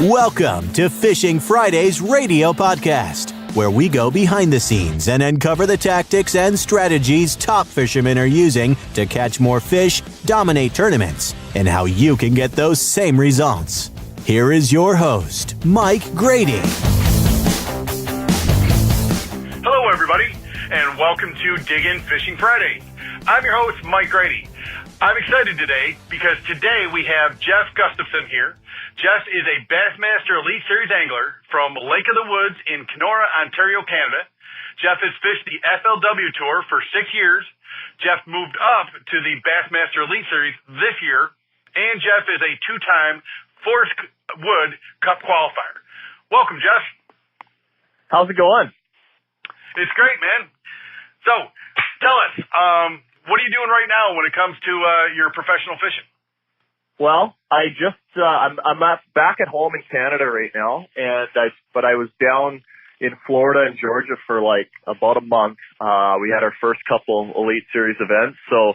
Welcome to Fishing Fridays radio podcast, where we go behind the scenes and uncover the tactics and strategies top fishermen are using to catch more fish, dominate tournaments, and how you can get those same results. Here is your host, Mike Grady. Hello, everybody, and welcome to Dig In Fishing Friday. I'm your host, Mike Grady. I'm excited today because today we have Jeff Gustafson here. Jeff is a Bassmaster Elite Series angler from Lake of the Woods in Kenora, Ontario, Canada. Jeff has fished the FLW Tour for 6 years. Jeff moved up to the Bassmaster Elite Series this year, and Jeff is a two-time Forrest Wood Cup qualifier. Welcome, Jeff. How's it going? It's great, man. So, tell us, what are you doing right now when it comes to your professional fishing? Well, I'm back at home in Canada right now, but I was down in Florida and Georgia for like about a month. We had our first couple Elite Series events, so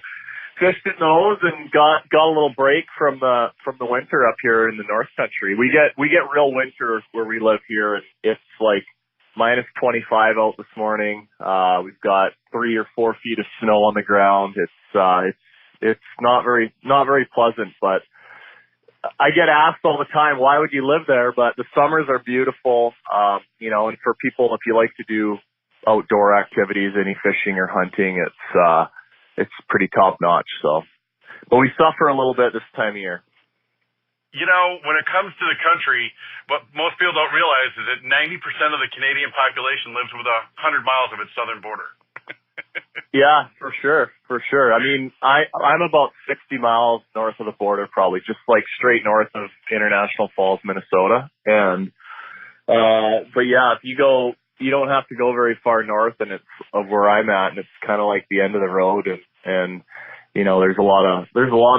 fished in those and got a little break from the winter up here in the North Country. We get real winter where we live here, and it's like minus 25 out this morning. We've got 3 or 4 feet of snow on the ground. It's not very pleasant, but I get asked all the time, why would you live there? But the summers are beautiful, and for people, if you like to do outdoor activities, any fishing or hunting, it's pretty top notch. So, but we suffer a little bit this time of year. You know, when it comes to the country, what most people don't realize is that 90% of the Canadian population lives within 100 miles of its southern border. Yeah, for sure. I mean, I'm about 60 miles north of the border, probably just like straight north of International Falls, Minnesota. And, but yeah, if you don't have to go very far north and it's of where I'm at, and it's kind of like the end of the road, and there's a lot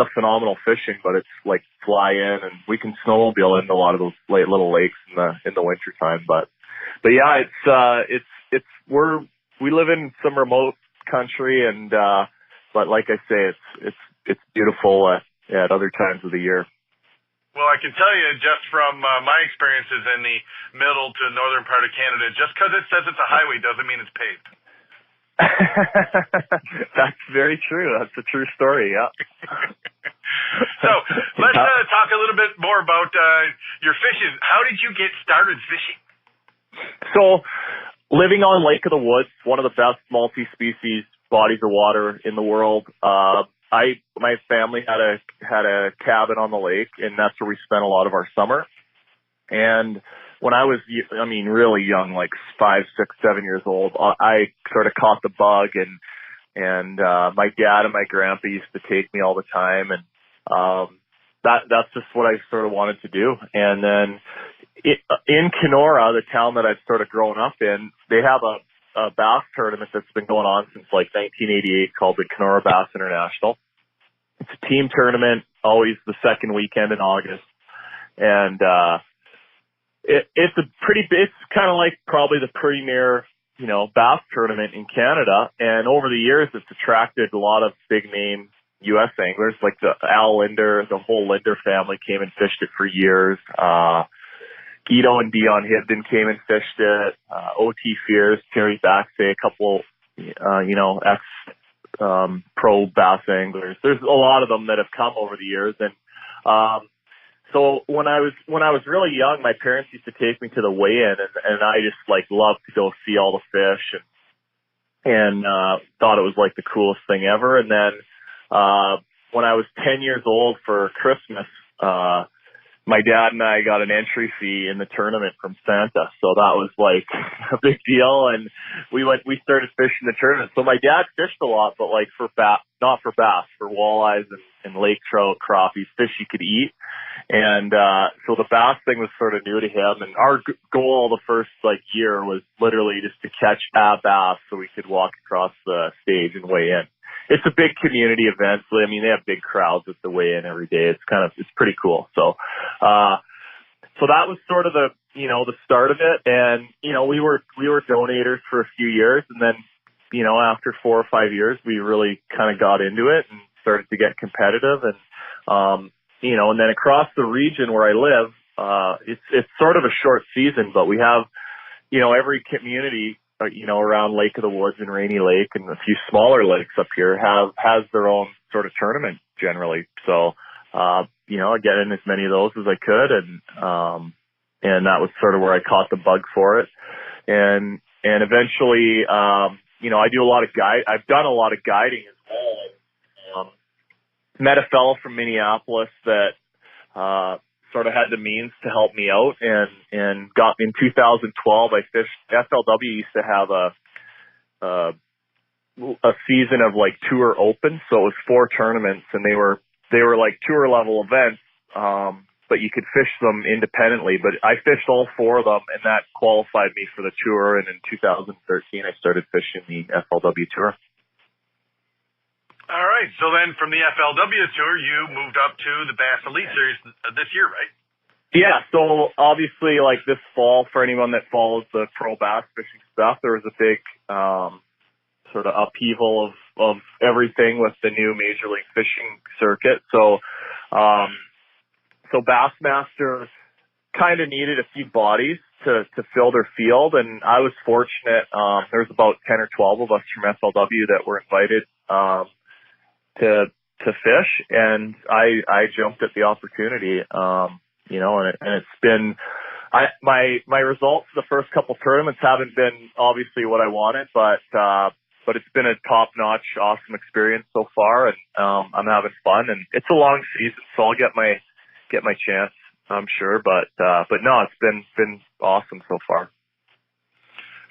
of phenomenal fishing, but it's like fly in, and we can snowmobile into a lot of those little lakes in the winter time. But yeah, we live in some remote country, and but like I say, it's beautiful at other times of the year. Well, I can tell you just from my experiences in the middle to northern part of Canada, just because it says it's a highway doesn't mean it's paved. That's very true. That's a true story. Yeah. So let's talk a little bit more about your fishing. How did you get started fishing? So, living on Lake of the Woods, one of the best multi-species bodies of water in the world. My family had a cabin on the lake, and that's where we spent a lot of our summer. And when I was, really young, like 5, 6, 7 years old, I sort of caught the bug, and my dad and my grandpa used to take me all the time, and that's just what I sort of wanted to do. And then in Kenora, the town that I've sort of grown up in, they have a bass tournament that's been going on since like 1988 called the Kenora Bass International. It's a team tournament, always the second weekend in August. And it's kind of like probably the premier, bass tournament in Canada. And over the years, it's attracted a lot of big name U.S. anglers, like the Al Linder, the whole Linder family came and fished it for years. Guido and Dion Hibden came and fished it. O.T. Fears, Terry Baxay, a couple, pro bass anglers. There's a lot of them that have come over the years. And, so when I was really young, my parents used to take me to the weigh-in, and I just like loved to go see all the fish and thought it was like the coolest thing ever. And then, when I was 10 years old for Christmas, my dad and I got an entry fee in the tournament from Santa. So that was like a big deal. And we started fishing the tournament. So my dad fished a lot, but like not for bass, for walleyes and lake trout, crappies, fish you could eat. And, so the bass thing was sort of new to him. And our goal the first like year was literally just to catch a bass so we could walk across the stage and weigh in. It's a big community event. So, they have big crowds at the weigh-in every day. It's pretty cool. So, so that was sort of the start of it. And, we were donators for a few years. And then, after 4 or 5 years, we really kind of got into it and started to get competitive. And, and then across the region where I live, it's sort of a short season, but we have, every community, around Lake of the Woods and Rainy Lake and a few smaller lakes up here has their own sort of tournament generally. So, I get in as many of those as I could. And that was sort of where I caught the bug for it. And eventually, I do a lot of I've done a lot of guiding as well. Met a fellow from Minneapolis that, sort of had the means to help me out and got in 2012, I fished. FLW used to have a season of like tour open. So it was 4 tournaments and they were like tour level events. But you could fish them independently, but I fished all 4 of them and that qualified me for the tour. And in 2013, I started fishing the FLW Tour. All right. So then from the FLW Tour, you moved up to the Bass Elite Series this year, right? Yeah. So obviously, like this fall, for anyone that follows the pro bass fishing stuff, there was a big sort of upheaval of everything with the new Major League Fishing circuit. So Bassmaster kind of needed a few bodies to fill their field, and I was fortunate. There was about 10 or 12 of us from FLW that were invited to fish, and I jumped at the opportunity, and it's been, my results the first couple tournaments haven't been obviously what I wanted, but it's been a top-notch, awesome experience so far, and I'm having fun, and it's a long season, so I'll get my chance, I'm sure, but no, it's been awesome so far.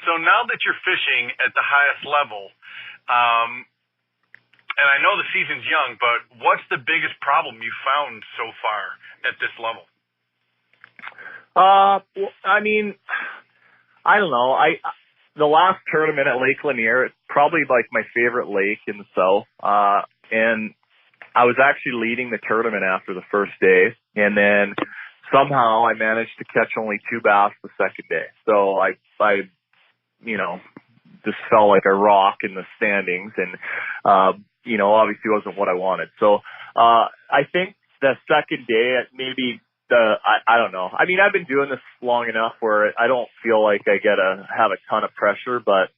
So now that you're fishing at the highest level, and I know the season's young, but what's the biggest problem you found so far at this level? Well, I mean, I don't know. The last tournament at Lake Lanier, it's probably like my favorite lake in the south. And I was actually leading the tournament after the first day. And then somehow I managed to catch only 2 bass the second day. So I just fell like a rock in the standings and, obviously wasn't what I wanted. So, I think the second day, maybe I don't know. I mean, I've been doing this long enough where I don't feel like I have a ton of pressure, but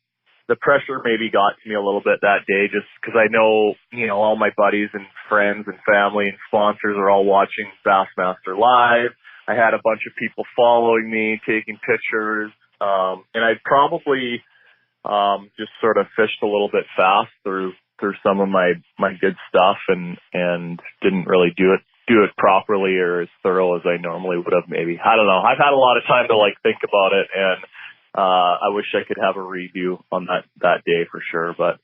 the pressure maybe got to me a little bit that day just because I know, all my buddies and friends and family and sponsors are all watching Bassmaster live. I had a bunch of people following me, taking pictures, and I probably just sort of fished a little bit fast through some of my good stuff and didn't really do it properly or as thorough as I normally would have maybe. I don't know. I've had a lot of time to think about it, and I wish I could have a review on that day for sure. But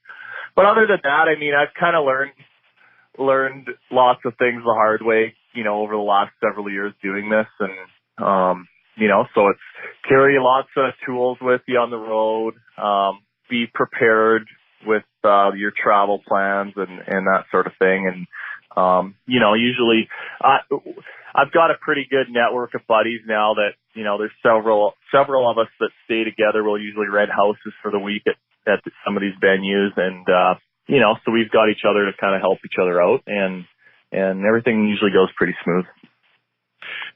other than that, I mean, I've kind of learned lots of things the hard way, over the last several years doing this. And, so it's carry lots of tools with you on the road, be prepared with your travel plans and that sort of thing. And, usually I've got a pretty good network of buddies now that, there's several of us that stay together. We'll usually rent houses for the week at some of these venues. And, so we've got each other to kind of help each other out and everything usually goes pretty smooth.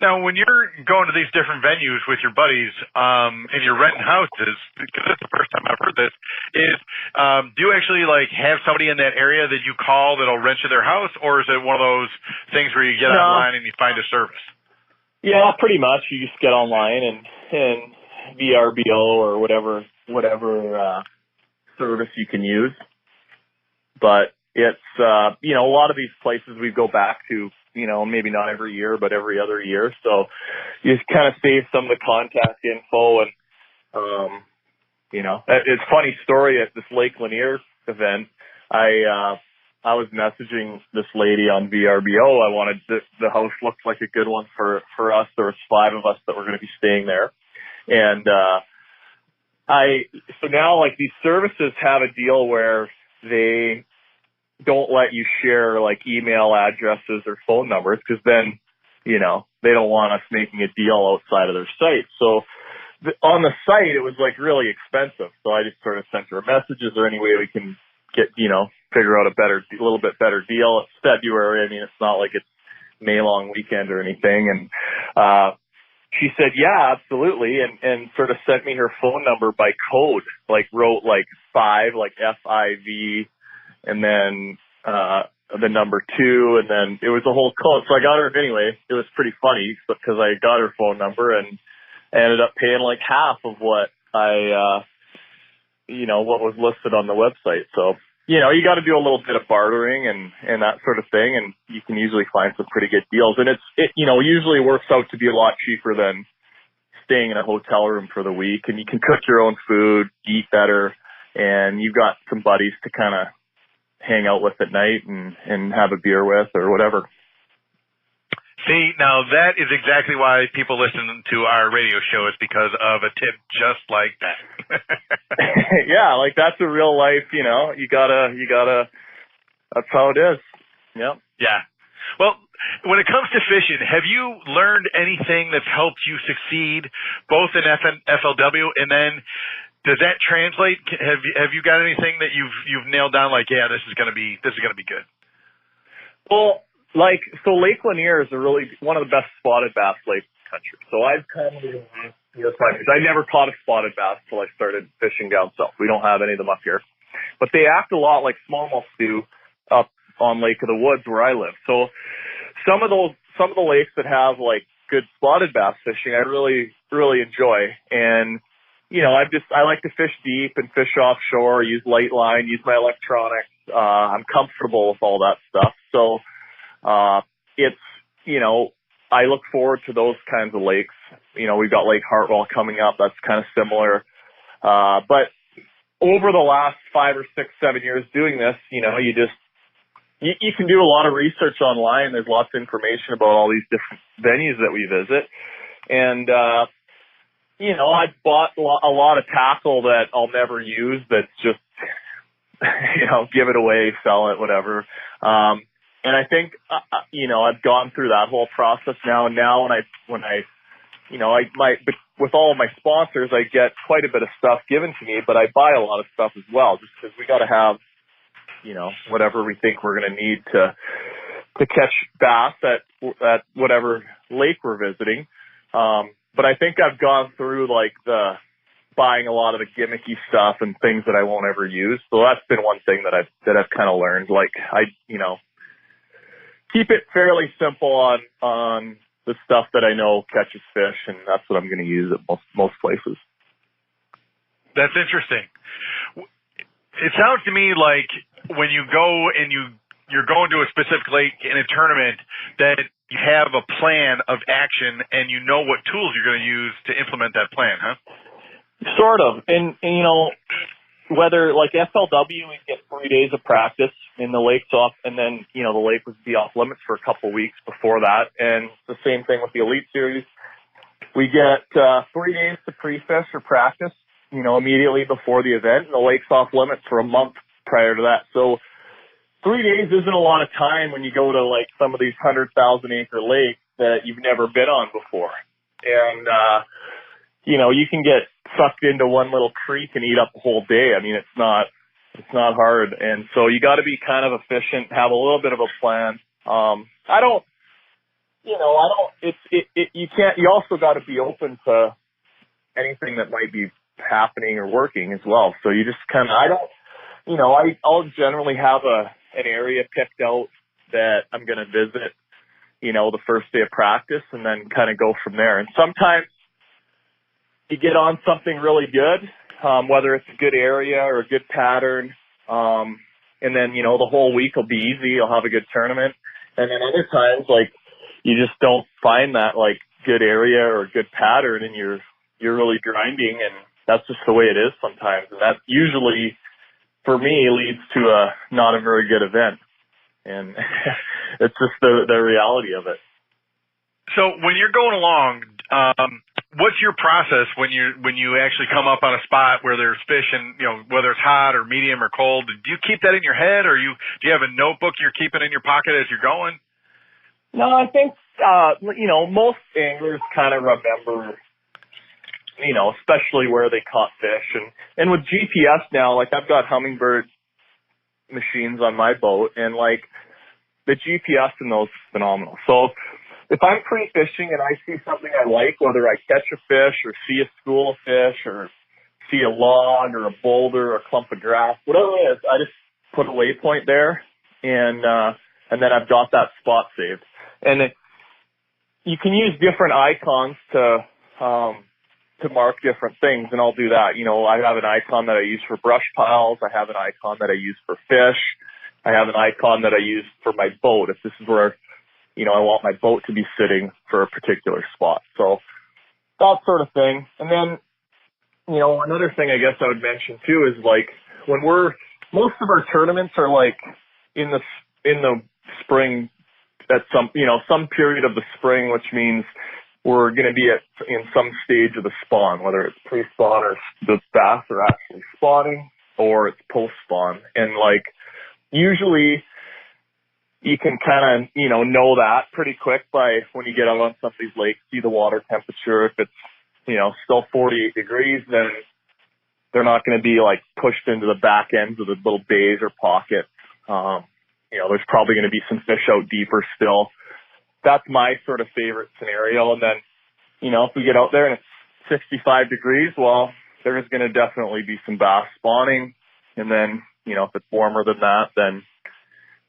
Now, when you're going to these different venues with your buddies, and you're renting houses, because it's the first time I've heard this, do you actually have somebody in that area that you call that'll rent you their house, or is it one of those things where you get online and you find a service? Yeah, pretty much. You just get online and VRBO or whatever service you can use. But it's a lot of these places we go back to, maybe not every year, but every other year. So you just kind of save some of the contact info. And, it's a funny story at this Lake Lanier event. I was messaging this lady on VRBO. I wanted the house looked like a good one for us. There was 5 of us that were going to be staying there. And, so now these services have a deal where they don't let you share email addresses or phone numbers because then, they don't want us making a deal outside of their site. So on the site, it was really expensive. So I just sort of sent her a message. Is there any way we can get, figure out a little bit better deal? It's February. I mean, it's not like it's May long weekend or anything. And, she said, yeah, absolutely. And sort of sent me her phone number by code, like wrote like 5, like FIV, and then, the number 2, and then it was a whole code. So I got her anyway. It was pretty funny because I got her phone number and I ended up paying like half of what what was listed on the website. So, you got to do a little bit of bartering and that sort of thing, and you can usually find some pretty good deals. And it usually works out to be a lot cheaper than staying in a hotel room for the week. And you can cook your own food, eat better, and you've got some buddies to kind of hang out with at night and have a beer with or whatever. See, now that is exactly why people listen to our radio show, is because of a tip just like that. Yeah, like that's a real life, you gotta, that's how it is. Yep. Yeah. Well, when it comes to fishing, have you learned anything that's helped you succeed both in FLW, and then does that translate? Have you got anything that you've nailed down? Like, yeah, this is gonna be good. Well, so Lake Lanier is one of the best spotted bass lakes in the country. So I've come to I never caught a spotted bass until I started fishing down south. We don't have any of them up here, but they act a lot like smallmouth do up on Lake of the Woods where I live. So some of the lakes that have like good spotted bass fishing, I really, really enjoy. And I like to fish deep and fish offshore, use light line, use my electronics. I'm comfortable with all that stuff. So, I look forward to those kinds of lakes. We've got Lake Hartwell coming up. That's kind of similar. But over the last 5 or 6, 7 years doing this, you can do a lot of research online. There's lots of information about all these different venues that we visit. And, I've bought a lot of tackle that I'll never use. That's just, give it away, sell it, whatever. And I think, I've gone through that whole process now. And now with all of my sponsors, I get quite a bit of stuff given to me, but I buy a lot of stuff as well, just because we got to have, whatever we think we're going to need to catch bass at whatever lake we're visiting. But I think I've gone through buying a lot of the gimmicky stuff and things that I won't ever use. So that's been one thing that I've kind of learned. Keep it fairly simple on the stuff that I know catches fish, and that's what I'm going to use at most places. That's interesting. It sounds to me like when you go and you're going to a specific lake in a tournament, that you have a plan of action and you know what tools you're going to use to implement that plan, huh? Sort of. And whether like FLW, we get 3 days of practice in the lakes off, and then, the lake would be off limits for a couple of weeks before that. And the same thing with the Elite Series. We get 3 days to pre-fish or practice, immediately before the event, and the lake's off limits for a month prior to that. So 3 days isn't a lot of time when you go to some of these 100,000 acre lakes that you've never been on before. And, you can get sucked into one little creek and eat up a whole day. I mean, it's not hard. And so you got to be kind of efficient, have a little bit of a plan. You also got to be open to anything that might be happening or working as well. So you just kind of, I'll generally have an area picked out that I'm going to visit, the first day of practice, and then kind of go from there. And sometimes you get on something really good, whether it's a good area or a good pattern, and then, the whole week will be easy. You'll have a good tournament. And then other times, you just don't find that, good area or a good pattern, and you're really grinding, and that's just the way it is sometimes. And that usually, for me, leads to not a very good event. And it's just the reality of it. So when you're going along, what's your process when you actually come up on a spot where there's fish, and whether it's hot or medium or cold? Do you keep that in your head, or do you have a notebook you're keeping in your pocket as you're going? No, I think most anglers kind of remember, especially where they caught fish, and with GPS now, I've got Humminbird machines on my boat, and the GPS in those is phenomenal. So if I'm pre-fishing and I see something I like, whether I catch a fish or see a school of fish or see a log or a boulder or a clump of grass, whatever it is, I just put a waypoint there, and then I've got that spot saved. And you can use different icons to mark different things, and I'll do that. You know, I have an icon that I use for brush piles. I have an icon that I use for fish. I have an icon that I use for my boat, if this is where, you know, I want my boat to be sitting for a particular spot. So that sort of thing. And then, you know, another thing I guess I would mention too is, like, when most of our tournaments are like in the spring at some period of the spring, which means we're going to be in some stage of the spawn, whether it's pre-spawn or the bass are actually spawning or it's post-spawn. And, like, usually you can kind of, you know that pretty quick by when you get out on some of these lakes, see the water temperature. If it's, you know, still 48 degrees, then they're not going to be, like, pushed into the back ends of the little bays or pockets. You know, there's probably going to be some fish out deeper still. That's my sort of favorite scenario. And then, you know, if we get out there and it's 65 degrees, well, there's going to definitely be some bass spawning. And then, you know, if it's warmer than that, then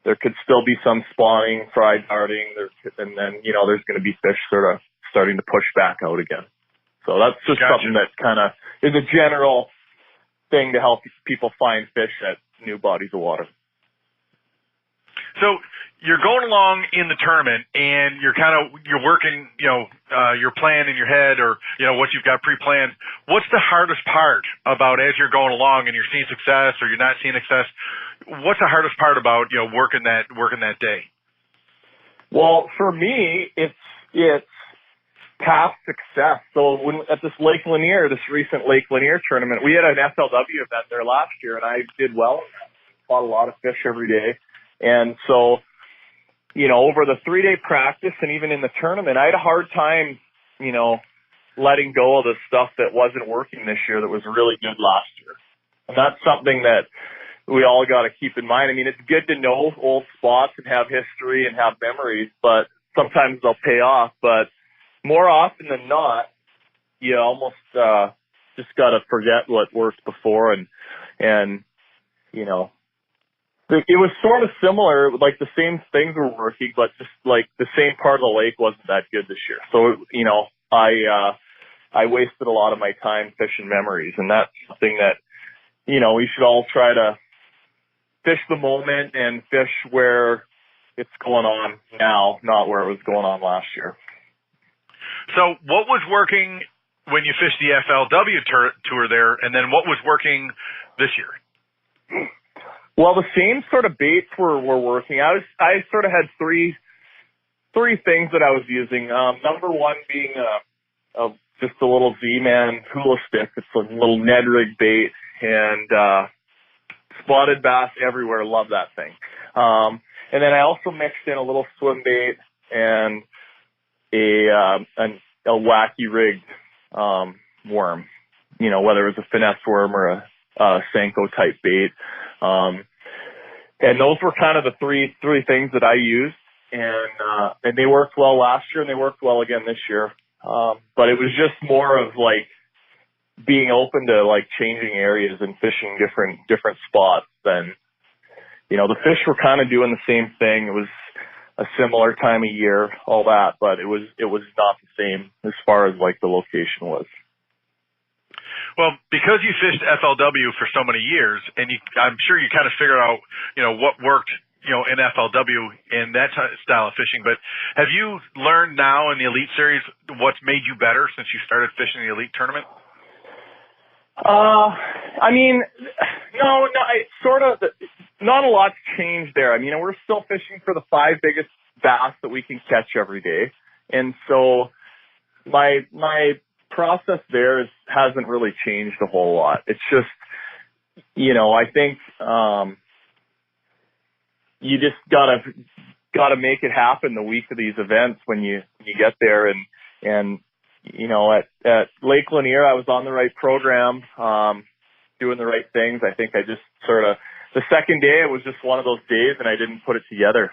there could still be some spawning, fry darting, and then, you know, there's going to be fish sort of starting to push back out again. So that's just something that kind of is a general thing to help people find fish at new bodies of water. So you're going along in the tournament and you're working, you know, your plan in your head, or, you know, what you've got pre-planned. What's the hardest part about, as you're going along and you're seeing success or you're not seeing success? What's the hardest part about, you know, working that day? Well, for me, it's past success. So at this Lake Lanier, this recent Lake Lanier tournament, we had an FLW event there last year, and I did well. Caught a lot of fish every day. And so, you know, over the 3-day practice and even in the tournament, I had a hard time, you know, letting go of the stuff that wasn't working this year that was really good last year. And that's something that we all got to keep in mind. I mean, it's good to know old spots and have history and have memories, but sometimes they'll pay off. But more often than not, you almost just got to forget what worked before, and you know, it was sort of similar, like the same things were working, but just like the same part of the lake wasn't that good this year. So, you know, I wasted a lot of my time fishing memories, and that's something that, you know, we should all try to fish the moment and fish where it's going on now, not where it was going on last year. So what was working when you fished the FLW tour there, and then what was working this year? Well, the same sort of baits were working. I sort of had three things that I was using. Number one being just a little Z-Man hula stick. It's a little Ned rig bait, and spotted bass everywhere. Love that thing. And then I also mixed in a little swim bait and a wacky rigged worm. You know, whether it was a finesse worm or a Senko type bait. And those were kind of the three things that I used, and they worked well last year and they worked well again this year. But it was just more of like being open to like changing areas and fishing different spots than, you know, the fish were kind of doing the same thing. It was a similar time of year, all that, but it was not the same as far as like the location was. Well, because you fished FLW for so many years, and I'm sure you kind of figured out, you know, what worked, you know, in FLW in that style of fishing. But have you learned now in the Elite Series what's made you better since you started fishing the Elite tournament? I mean, no, sort of. Not a lot's changed there. I mean, we're still fishing for the 5 biggest bass that we can catch every day, and so my process there hasn't really changed a whole lot. It's just, you know, I think you just gotta make it happen the week of these events when you get there, and you know, at Lake Lanier I was on the right program, doing the right things. I think I just sort of, the second day it was just one of those days and I didn't put it together.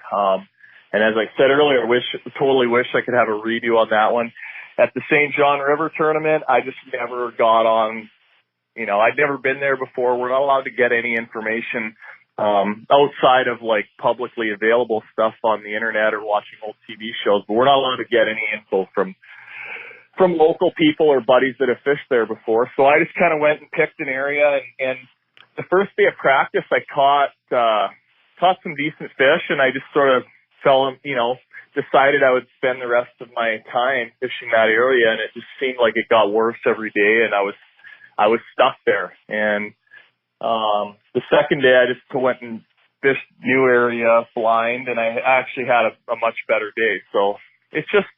And as I said earlier, totally wish I could have a redo on that one. At the St. John River tournament, I just never got on, I'd never been there before. We're not allowed to get any information outside of like publicly available stuff on the internet or watching old TV shows, but we're not allowed to get any info from local people or buddies that have fished there before. So I just kind of went and picked an area, and the first day of practice I caught some decent fish, and I just sort of decided I would spend the rest of my time fishing that area, and it just seemed like it got worse every day, and I was stuck there. And the second day I just went and fished new area blind, and I actually had a much better day. So it's just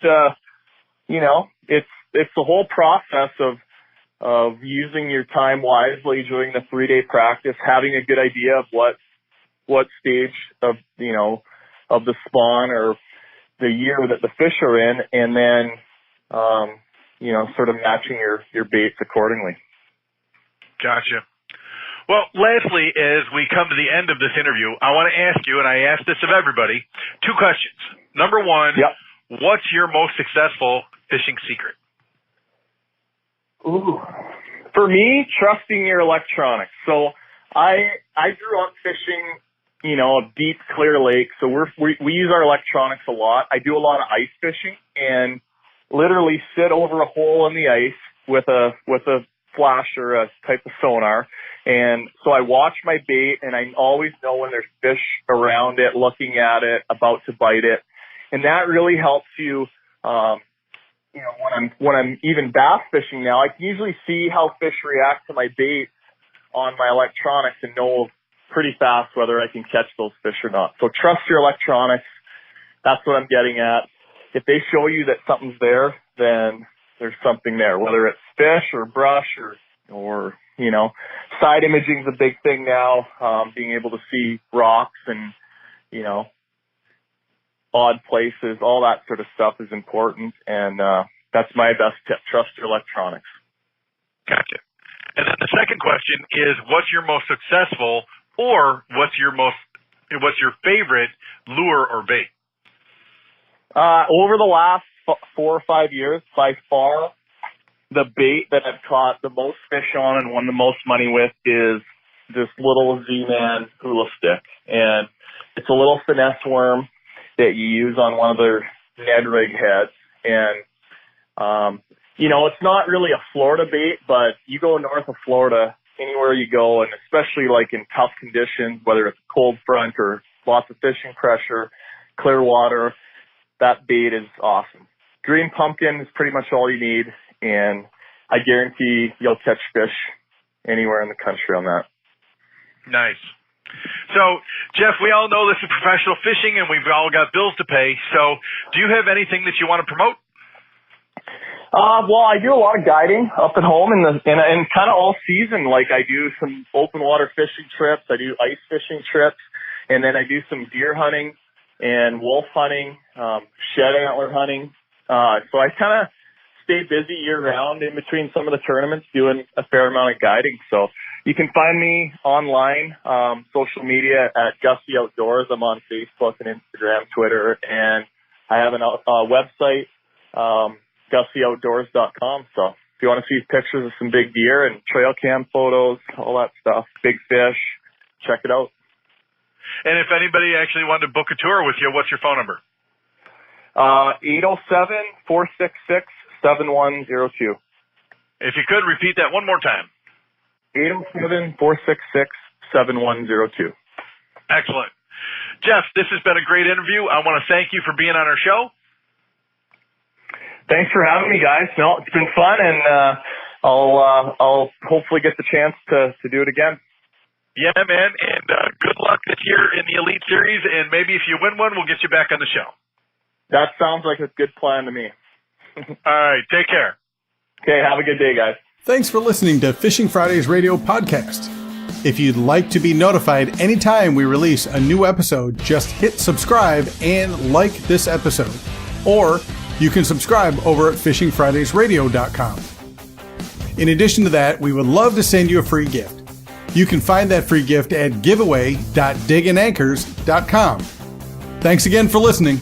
it's the whole process of using your time wisely during the 3-day practice, having a good idea of what stage of the spawn or the year that the fish are in, and then sort of matching your baits accordingly. Gotcha. Well, lastly, as we come to the end of this interview, I want to ask you, and I ask this of everybody, 2 questions. Number 1, Yep. What's your most successful fishing secret? Ooh. For me, trusting your electronics. So I grew up fishing, a deep, clear lake. So we use our electronics a lot. I do a lot of ice fishing and literally sit over a hole in the ice with a flash or a type of sonar. And so I watch my bait, and I always know when there's fish around it, looking at it, about to bite it. And that really helps you, when I'm even bass fishing now, I can usually see how fish react to my bait on my electronics and know pretty fast whether I can catch those fish or not. So trust your electronics. That's what I'm getting at. If they show you that something's there, then there's something there, whether it's fish or brush or side imaging is a big thing now. Being able to see rocks and, odd places, all that sort of stuff is important. And, that's my best tip. Trust your electronics. Gotcha. And then the second question is, what's your most successful, or what's your favorite lure or bait? Over the last 4 or 5 years, by far, the bait that I've caught the most fish on and won the most money with is this little Z-Man hula stick. And it's a little finesse worm that you use on one of their Ned rig heads. And, it's not really a Florida bait, but you go north of Florida, anywhere you go, and especially like in tough conditions, whether it's a cold front or lots of fishing pressure, clear water, that bait is awesome. Green pumpkin is pretty much all you need, and I guarantee you'll catch fish anywhere in the country on that. Nice. So, Jeff, we all know this is professional fishing, and we've all got bills to pay. So, do you have anything that you want to promote? Well, I do a lot of guiding up at home and kind of all season. Like I do some open water fishing trips, I do ice fishing trips, and then I do some deer hunting and wolf hunting, shed antler hunting. So I kind of stay busy year round in between some of the tournaments doing a fair amount of guiding. So you can find me online, social media at Gussie Outdoors. I'm on Facebook and Instagram, Twitter, and I have a website, GussieOutdoors.com. So if you want to see pictures of some big deer and trail cam photos, all that stuff, big fish, check it out. And if anybody actually wanted to book a tour with you, what's your phone number? 807-466-7102. If you could, repeat that one more time. 807-466-7102. Excellent. Jeff, this has been a great interview. I want to thank you for being on our show. Thanks for having me, guys. No, it's been fun, and I'll hopefully get the chance to do it again. Yeah, man, and good luck this year in the Elite Series, and maybe if you win one, we'll get you back on the show. That sounds like a good plan to me. All right, take care. Okay, have a good day, guys. Thanks for listening to Fishing Fridays Radio Podcast. If you'd like to be notified anytime we release a new episode, just hit subscribe and like this episode. Or you can subscribe over at fishingfridaysradio.com. In addition to that, we would love to send you a free gift. You can find that free gift at giveaway.digandanchors.com. Thanks again for listening.